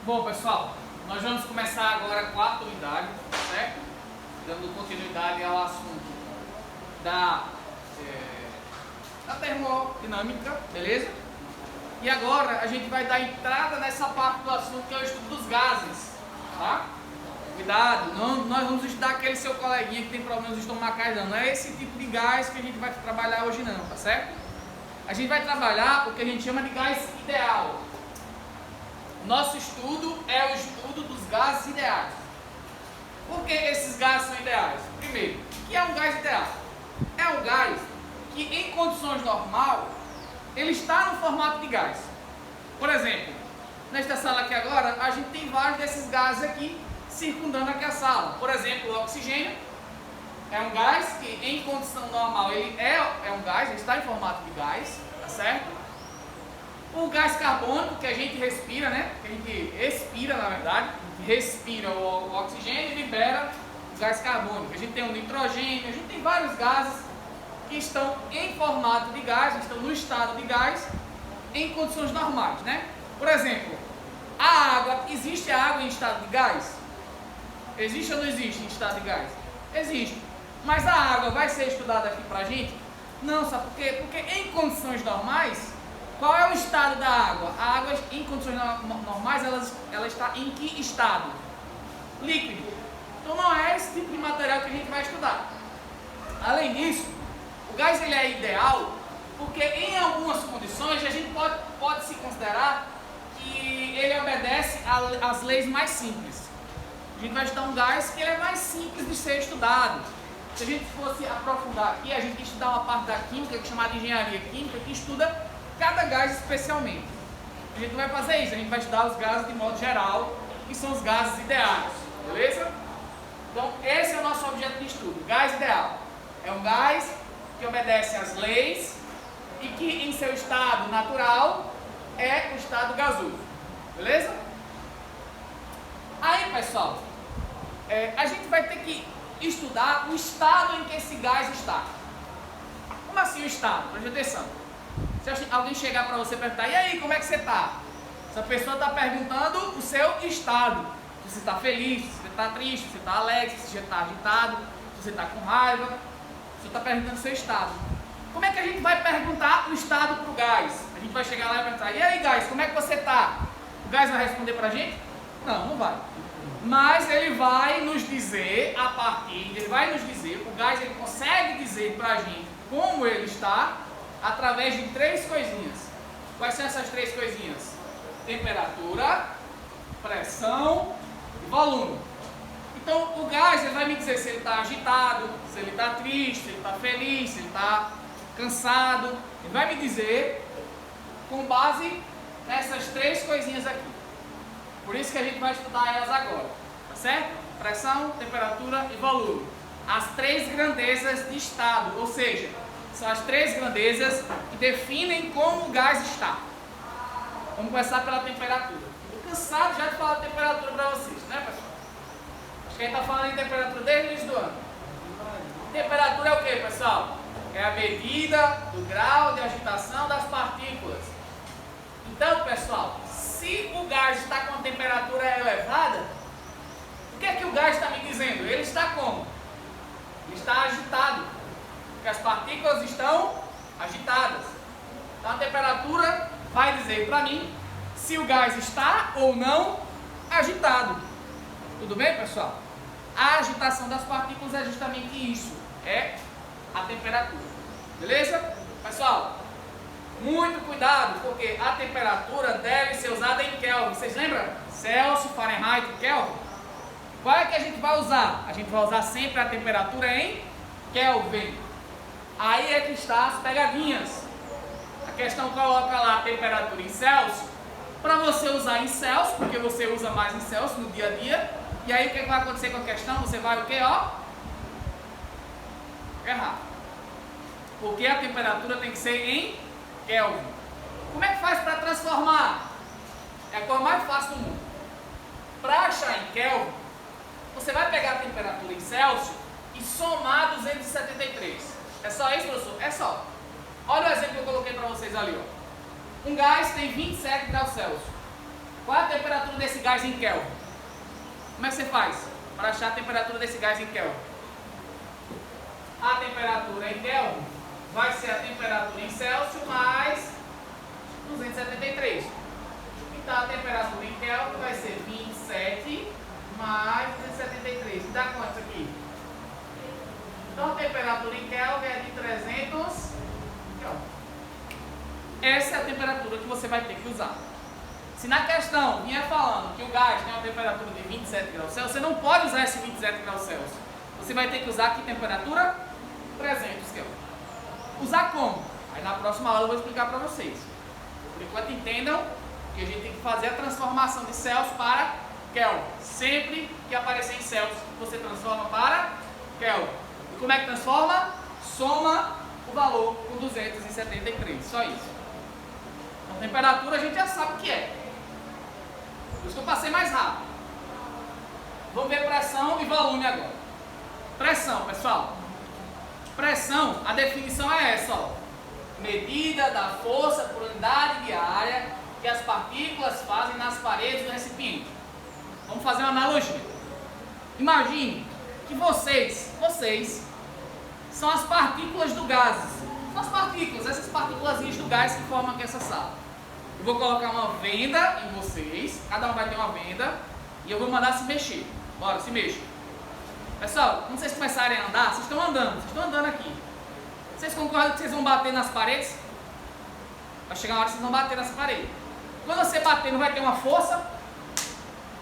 Bom, pessoal, nós vamos começar agora a quarta unidade, certo? Dando continuidade ao assunto da termodinâmica, beleza? E agora a gente vai dar entrada nessa parte do assunto que é o estudo dos gases, tá? Cuidado, nós vamos estudar aquele seu coleguinha que tem problemas estomacais, não é esse tipo de gás que a gente vai trabalhar hoje não, tá certo? A gente vai trabalhar o que a gente chama de gás ideal. Nosso estudo é o estudo dos gases ideais. Por que esses gases são ideais? Primeiro, o que é um gás ideal? É um gás que em condições normais, ele está no formato de gás. Por exemplo, nesta sala aqui agora, a gente tem vários desses gases aqui circundando aqui a sala. Por exemplo, o oxigênio é um gás que em condição normal ele é um gás, ele está em formato de gás, tá certo? O gás carbônico que a gente respira, né? Que a gente expira, na verdade, a gente respira o oxigênio e libera o gás carbônico. A gente tem o nitrogênio, a gente tem vários gases que estão em formato de gás, estão no estado de gás em condições normais, né? Por exemplo, a água, existe a água em estado de gás? Existe ou não existe em estado de gás? Existe. Mas a água vai ser estudada aqui pra gente? Não, sabe por quê? Porque em condições normais, qual é o estado da água? A água em condições normais, ela está em que estado? Líquido. Então não é esse tipo de material que a gente vai estudar. Além disso, o gás ele é ideal porque em algumas condições a gente pode se considerar que ele obedece às leis mais simples. A gente vai estudar um gás que ele é mais simples de ser estudado. Se a gente fosse aprofundar aqui, a gente ia estudar uma parte da química, que é chamada de engenharia química, que estuda cada gás especialmente. A gente não vai fazer isso, a gente vai estudar os gases de modo geral, que são os gases ideais, beleza? Então esse é o nosso objeto de estudo, gás ideal. É um gás que obedece às leis e que em seu estado natural é o estado gasoso, beleza? Aí pessoal, a gente vai ter que estudar o estado em que esse gás está. Como assim o estado? Preste atenção. Se alguém chegar para você e perguntar, e aí, como é que você está? Essa pessoa está perguntando o seu estado. Se você está feliz, se você está triste, se você está alegre, se você está agitado, se você está com raiva. Você está perguntando o seu estado. Como é que a gente vai perguntar o estado para o gás? A gente vai chegar lá e perguntar, e aí gás, como é que você está? O gás vai responder para a gente? Não, não vai. Mas ele vai nos dizer, o gás ele consegue dizer para a gente como ele está, através de três coisinhas. Quais são essas três coisinhas? Temperatura, pressão e volume. Então o gás ele vai me dizer se ele está agitado, se ele está triste, se ele está feliz, se ele está cansado. Ele vai me dizer com base nessas três coisinhas aqui. Por isso que a gente vai estudar elas agora, tá certo? Pressão, temperatura e volume. As três grandezas de estado, ou seja, são as três grandezas que definem como o gás está. Vamos começar pela temperatura. Estou cansado já de falar de temperatura para vocês, né pessoal? Acho que a gente está falando em temperatura desde o início do ano. Temperatura é o que, pessoal? É a medida do grau de agitação das partículas. Então, pessoal, se o gás está com a temperatura elevada, o que é que o gás está me dizendo? Ele está como? Ele está agitado. Porque as partículas estão agitadas. Então a temperatura vai dizer para mim se o gás está ou não agitado. Tudo bem, pessoal? A agitação das partículas é justamente isso. É a temperatura. Beleza? Pessoal, muito cuidado, porque a temperatura deve ser usada em Kelvin. Vocês lembram? Celsius, Fahrenheit e Kelvin. Qual é que a gente vai usar? A gente vai usar sempre a temperatura em Kelvin. Aí é que está as pegadinhas. A questão coloca lá a temperatura em Celsius, para você usar em Celsius, porque você usa mais em Celsius no dia a dia. E aí o que vai acontecer com a questão? Você vai o quê? Errar. Porque a temperatura tem que ser em Kelvin. Como é que faz para transformar? É a coisa mais fácil do mundo. Para achar em Kelvin, você vai pegar a temperatura em Celsius e somar 273. É só isso, professor? É só. Olha o exemplo que eu coloquei para vocês ali. Ó. Um gás tem 27 graus Celsius. Qual é a temperatura desse gás em Kelvin? Como é que você faz para achar a temperatura desse gás em Kelvin? A temperatura em Kelvin vai ser a temperatura em Celsius mais 273. Então a temperatura em Kelvin vai ser 27 mais 273. Dá quanto aqui? Então a temperatura em Kelvin é de 300 Kelvin. Essa é a temperatura que você vai ter que usar. Se na questão vinha falando que o gás tem uma temperatura de 27 graus Celsius, você não pode usar esse 27 graus Celsius. Você vai ter que usar que temperatura? 300 Kelvin. Usar como? Aí na próxima aula eu vou explicar para vocês. Por enquanto entendam que a gente tem que fazer a transformação de Celsius para Kelvin. Sempre que aparecer em Celsius, você transforma para Kelvin. E como é que transforma? Soma o valor com 273. Só isso. Então temperatura a gente já sabe o que é. Por isso que eu passei mais rápido. Vamos ver pressão e volume agora. Pressão, pessoal. Pressão, a definição é essa, ó. Medida da força por unidade de área que as partículas fazem nas paredes do recipiente. Vamos fazer uma analogia. Imagine que vocês são as partículas do gás. São as partículas, essas partículazinhas do gás que formam aqui essa sala. Eu vou colocar uma venda em vocês, cada um vai ter uma venda, e eu vou mandar se mexer. Bora, se mexa. Pessoal, quando vocês começarem a andar, vocês estão andando aqui. Vocês concordam que vocês vão bater nas paredes? Vai chegar uma hora que vocês vão bater nessa parede. Quando você bater, não vai ter uma força?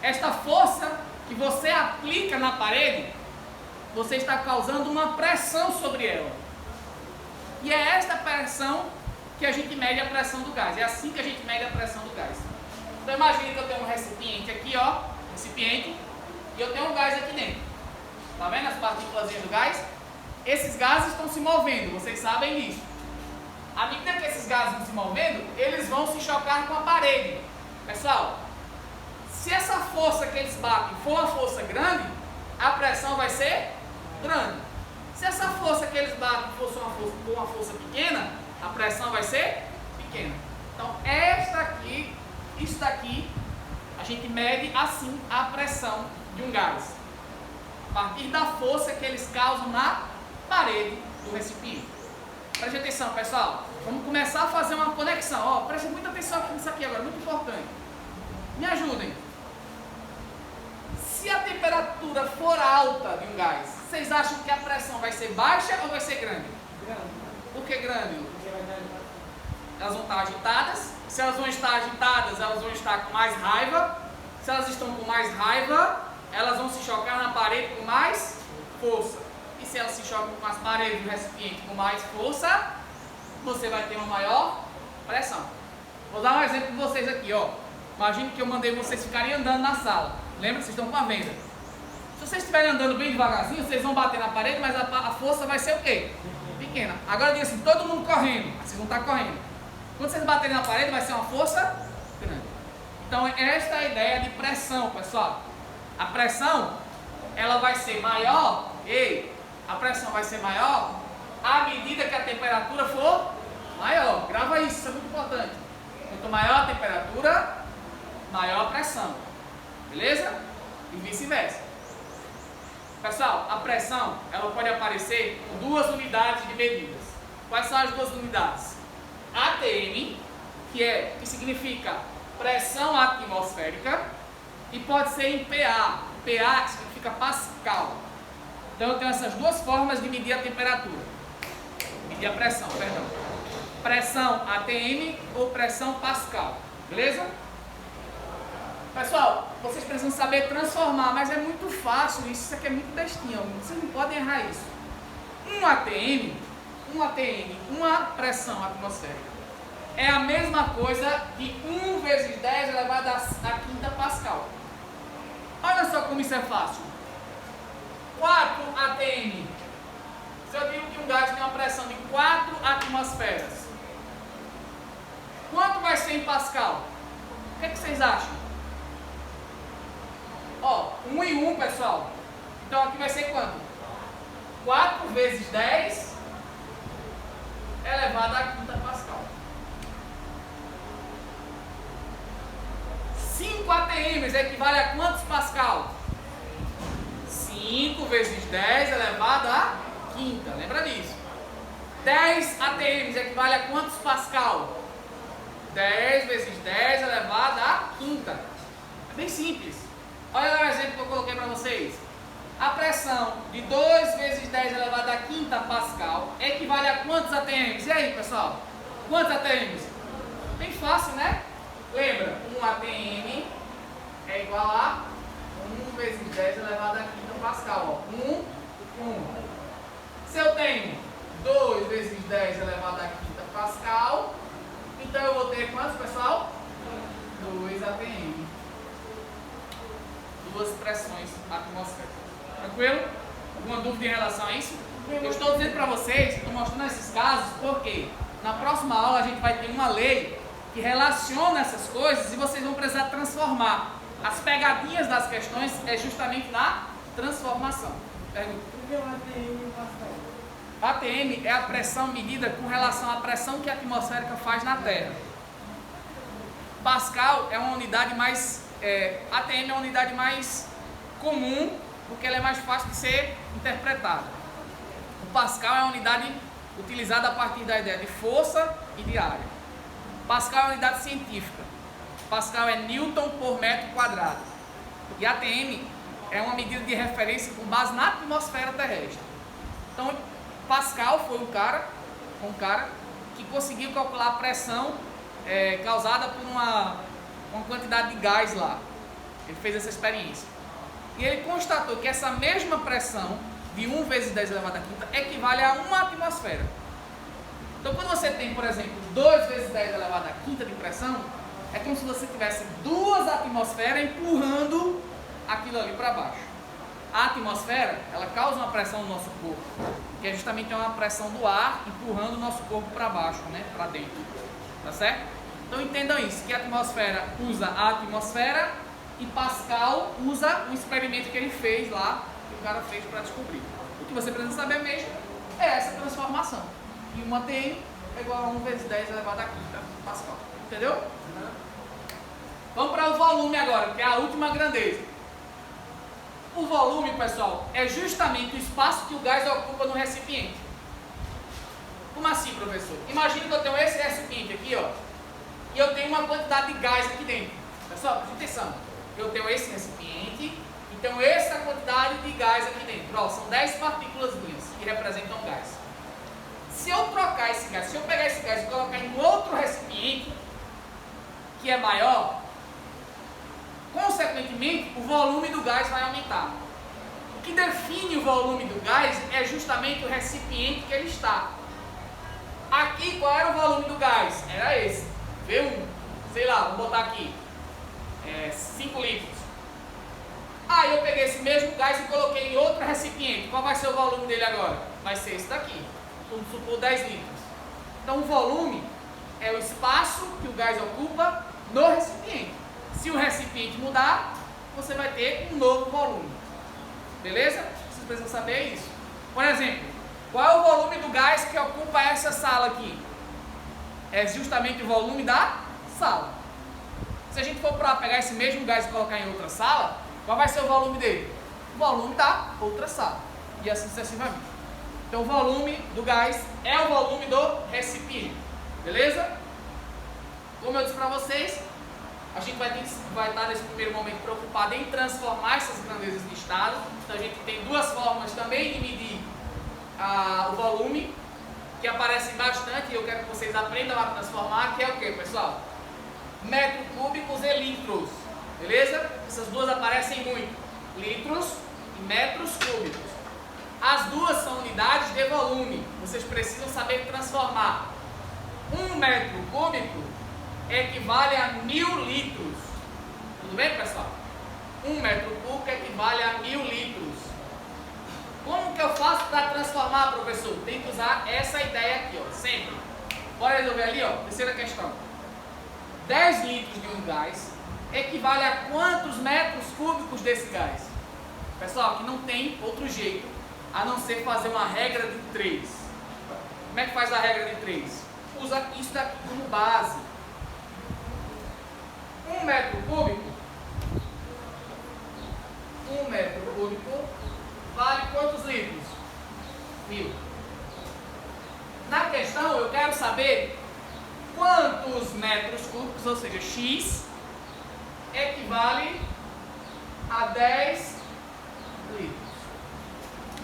Esta força que você aplica na parede, você está causando uma pressão sobre ela. E é esta pressão que a gente mede a pressão do gás. É assim que a gente mede a pressão do gás. Então imagine que eu tenho um recipiente aqui, ó, recipiente, e eu tenho um gás aqui dentro. Tá vendo as partículas do gás? Esses gases estão se movendo, vocês sabem disso. À medida que esses gases vão se movendo, eles vão se chocar com a parede. Pessoal, se essa força que eles batem for uma força grande, a pressão vai ser grande. Se essa força que eles batem for uma força pequena, a pressão vai ser pequena. Então, isso daqui, a gente mede assim a pressão de um gás. A partir da força que eles causam na parede do recipiente. Preste atenção, pessoal. Vamos começar a fazer uma conexão. Ó, preste muita atenção nisso aqui agora, muito importante. Me ajudem. Se a temperatura for alta de um gás, vocês acham que a pressão vai ser baixa ou vai ser grande? Grande. Por que grande? Elas vão estar agitadas. Se elas vão estar agitadas, elas vão estar com mais raiva. Se elas estão com mais raiva, elas vão se chocar na parede com mais força. E se elas se chocam com as paredes do recipiente com mais força, você vai ter uma maior pressão. Vou dar um exemplo para vocês aqui, ó. Imagine que eu mandei vocês ficarem andando na sala. Lembra que vocês estão com a venda. Se vocês estiverem andando bem devagarzinho, vocês vão bater na parede, mas a força vai ser o quê? Pequena. Agora diga assim, todo mundo correndo. Vocês vão estar correndo. Quando vocês baterem na parede, vai ser uma força grande. Então, esta é a ideia de pressão, pessoal. A pressão, ela vai ser maior, a pressão vai ser maior à medida que a temperatura for maior. Grava isso é muito importante. Quanto maior a temperatura, maior a pressão. Beleza? E vice-versa. Pessoal, a pressão, ela pode aparecer com duas unidades de medidas. Quais são as duas unidades? ATM, que significa pressão atmosférica, e pode ser em PA. PA significa Pascal. Então eu tenho essas duas formas de medir a temperatura. Medir a pressão, perdão. Pressão ATM ou pressão Pascal. Beleza? Pessoal, vocês precisam saber transformar, mas é muito fácil isso aqui é muito bestinha, vocês não podem errar isso. Um ATM, uma pressão atmosférica, é a mesma coisa de 1 vezes 10 elevado à quinta Pascal. Olha só como isso é fácil. 4 ATM. Se eu digo que um gás tem uma pressão de 4 atmosferas, quanto vai ser em Pascal? O que vocês acham? Ó, 1 e 1, pessoal. Então aqui vai ser quanto? 4 vezes 10 elevado à quinta Pascal. 5 5 ATMs equivale a quantos Pascal? 5 vezes 10 elevado à quinta, lembra disso? 10 ATMs equivale a quantos Pascal? 10 vezes 10 elevado à quinta. É bem simples. Olha lá o exemplo que eu coloquei para vocês. A pressão de 2 vezes 10 elevado à quinta Pascal equivale a quantos ATMs? E aí, pessoal? Quantos ATMs? Bem fácil, né? Lembra? 1 ATM é igual a 1 vezes 10 elevado à quinta Pascal. Ó. 1. Se eu tenho 2 vezes 10 elevado à quinta Pascal, então eu vou ter quantos, pessoal? 2 ATM. 2 pressões atmosféricas. Tranquilo? Alguma dúvida em relação a isso? Eu estou dizendo para vocês, estou mostrando esses casos, porque na próxima aula a gente vai ter uma lei que relaciona essas coisas e vocês vão precisar transformar. As pegadinhas das questões é justamente na transformação. Pergunta. O que é o ATM, Pascal? ATM é a pressão medida com relação à pressão que a atmosférica faz na Terra. Pascal é uma unidade mais... ATM é uma unidade mais comum, porque ela é mais fácil de ser interpretada. O Pascal é uma unidade utilizada a partir da ideia de força e de área. Pascal é uma unidade científica. Pascal é Newton por metro quadrado. E ATM é uma medida de referência com base na atmosfera terrestre. Então, Pascal foi um cara que conseguiu calcular a pressão causada por uma quantidade de gás lá. Ele fez essa experiência. E ele constatou que essa mesma pressão de 1 vezes 10 elevado à quinta equivale a uma atmosfera. Então, quando você tem, por exemplo, 2 vezes 10 elevado à quinta de pressão, é como se você tivesse 2 atmosferas empurrando aquilo ali para baixo. A atmosfera, ela causa uma pressão no nosso corpo, que é justamente uma pressão do ar empurrando o nosso corpo para baixo, né, para dentro. Tá certo? Então entendam isso, que a atmosfera usa a atmosfera e Pascal usa o experimento que ele fez lá, que o cara fez para descobrir. O que você precisa saber mesmo é essa transformação. E uma ATM é igual a 1 vezes 10 elevado à quinta Pascal. Entendeu? Vamos para o volume agora, que é a última grandeza. O volume, pessoal, é justamente o espaço que o gás ocupa no recipiente. Como assim, professor? Imagina que eu tenho esse recipiente aqui, ó, e eu tenho uma quantidade de gás aqui dentro. Pessoal, presta atenção. Eu tenho esse recipiente e tenho essa quantidade de gás aqui dentro. Ó, são 10 partículas que representam gás. Se eu trocar esse gás, se eu pegar esse gás e colocar em outro recipiente, que é maior, consequentemente, o volume do gás vai aumentar. O que define o volume do gás é justamente o recipiente que ele está. Aqui, qual era o volume do gás? Era esse, V1. Sei lá, vou botar aqui, 5 litros. Aí eu peguei esse mesmo gás e coloquei em outro recipiente. Qual vai ser o volume dele agora? Vai ser esse daqui. Vamos supor 10 litros. Então o volume é o espaço que o gás ocupa no recipiente. Se o recipiente mudar, você vai ter um novo volume. Beleza? Vocês precisam saber isso. Por exemplo, qual é o volume do gás que ocupa essa sala aqui? É justamente o volume da sala. Se a gente for para pegar esse mesmo gás e colocar em outra sala, qual vai ser o volume dele? O volume da outra sala. E assim sucessivamente. Então o volume do gás é o volume do recipiente. Beleza? Como eu disse para vocês, a gente vai estar nesse primeiro momento preocupado em transformar essas grandezas de estado. Então a gente tem duas formas também de medir o volume, que aparecem bastante e eu quero que vocês aprendam a transformar, que é o que, pessoal? Metros cúbicos e litros. Beleza? Essas duas aparecem muito. Litros e metros cúbicos. As duas são unidades de volume. Vocês precisam saber transformar. 1 metro cúbico equivale a 1000 litros. Tudo bem, pessoal? 1 metro cúbico equivale a 1000 litros. Como que eu faço para transformar, professor? Tem que usar essa ideia aqui, ó, sempre. Bora resolver ali, ó, terceira questão. 10 litros de um gás equivale a quantos metros cúbicos desse gás? Pessoal, aqui não tem outro jeito a não ser fazer uma regra de 3. Como é que faz a regra de 3? Usa isso daqui como base. 1 metro cúbico cúbicos, ou seja, X equivale a 10 litros.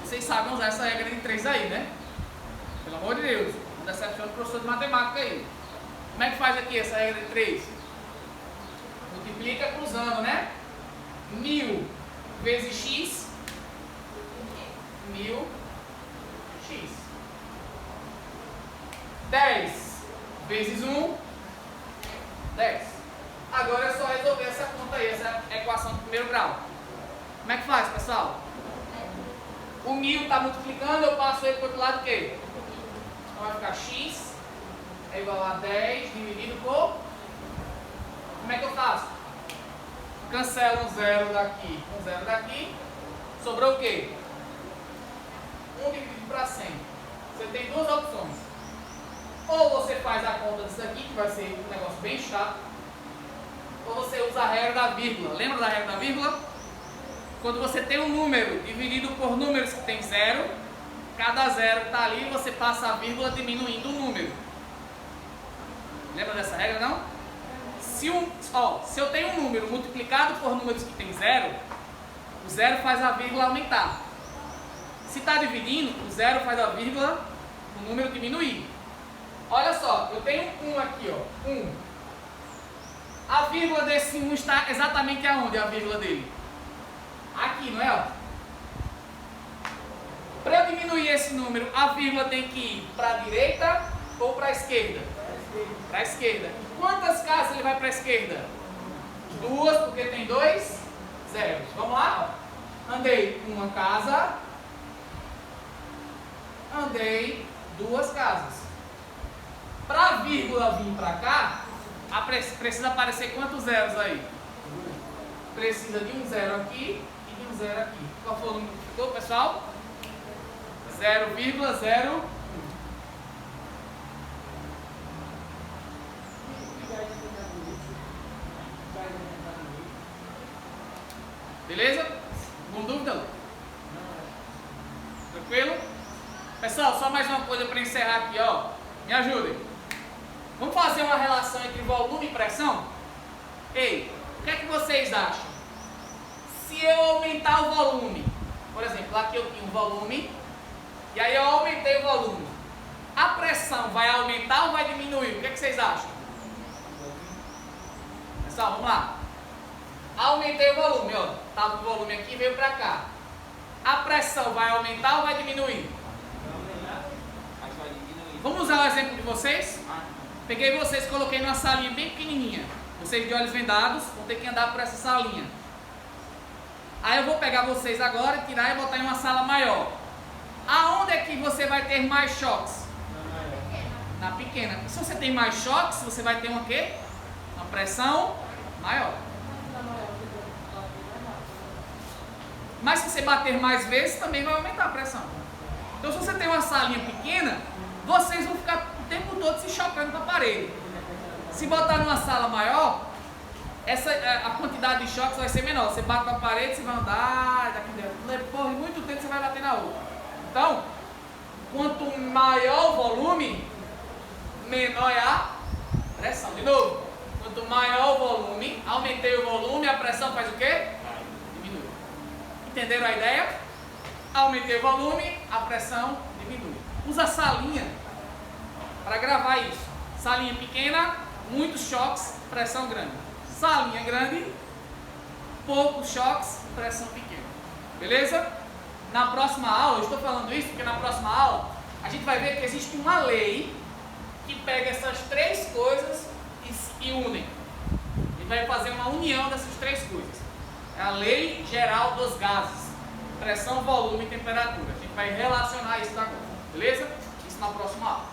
Vocês sabem usar essa regra de 3 aí, né? Pelo amor de Deus, não decepciona o professor de matemática aí. Como é que faz aqui essa regra de 3? Multiplica cruzando, né? 1000 vezes X, 1000 X. 10 vezes 1, 10. Agora é só resolver essa conta aí, essa equação do primeiro grau. Como é que faz, pessoal? O 1000 está multiplicando, eu passo ele para o outro lado o quê? Então vai ficar X é igual a 10 dividido por... Como é que eu faço? Cancelo um zero daqui, um zero daqui. Sobrou o quê? 1 dividido para 100. Você tem duas opções. Ou você faz a conta disso aqui, que vai ser um negócio bem chato. Ou você usa a regra da vírgula. Lembra da regra da vírgula? Quando você tem um número dividido por números que tem zero, cada zero que está ali, você passa a vírgula diminuindo o número. Lembra dessa regra, não? Se eu tenho um número multiplicado por números que tem zero, o zero faz a vírgula aumentar. Se está dividindo, o zero faz a vírgula, o número diminuir. Olha só, eu tenho 1 aqui, ó, 1. A vírgula desse 1 está exatamente aonde a vírgula dele? Aqui, não é? Ó? Para eu diminuir esse número, a vírgula tem que ir para a direita ou para a esquerda? Para a esquerda. Quantas casas ele vai para a esquerda? 2, porque tem 2 zeros. Vamos lá? Andei uma casa. Andei 2 casas. Para a vírgula vir para cá, precisa aparecer quantos zeros aí? Precisa de um zero aqui e de um zero aqui. Qual foi o número que ficou, pessoal? 0,01. Beleza? Com dúvida? Tranquilo? Pessoal, só mais uma coisa para encerrar aqui, ó. Me ajudem. Vamos fazer uma relação entre volume e pressão? Ei, o que é que vocês acham? Se eu aumentar o volume, por exemplo, aqui eu tinha um volume, e aí eu aumentei o volume, a pressão vai aumentar ou vai diminuir? O que é que vocês acham? Pessoal, vamos lá. Aumentei o volume, ó. Estava o volume aqui e veio para cá. A pressão vai aumentar ou vai diminuir? Vamos usar o exemplo de vocês? Peguei vocês e coloquei numa salinha bem pequenininha. Vocês de olhos vendados vão ter que andar por essa salinha. Aí eu vou pegar vocês agora, tirar e botar em uma sala maior. Aonde é que você vai ter mais choques? Na pequena. Se você tem mais choques, você vai ter uma quê? Uma pressão maior. Mas se você bater mais vezes, também vai aumentar a pressão. Então se você tem uma salinha pequena, vocês vão ficar o tempo todo se chocando com a parede. Se botar numa sala maior, a quantidade de choques vai ser menor. Você bate com a parede, você vai andar, daqui dentro. Depois de muito tempo você vai bater na outra. Então, quanto maior o volume, menor é a pressão. De novo, quanto maior o volume, aumentei o volume, a pressão faz o quê? Diminui. Entenderam a ideia? Aumentei o volume, a pressão diminui. Usa a salinha para gravar isso. Salinha pequena, muitos choques, pressão grande. Salinha grande, poucos choques, pressão pequena. Beleza? Na próxima aula, eu estou falando isso porque na próxima aula a gente vai ver que existe uma lei que pega essas três coisas e une. A gente vai fazer uma união dessas três coisas. É a lei geral dos gases. Pressão, volume e temperatura. A gente vai relacionar isso agora. Beleza? Isso na próxima aula.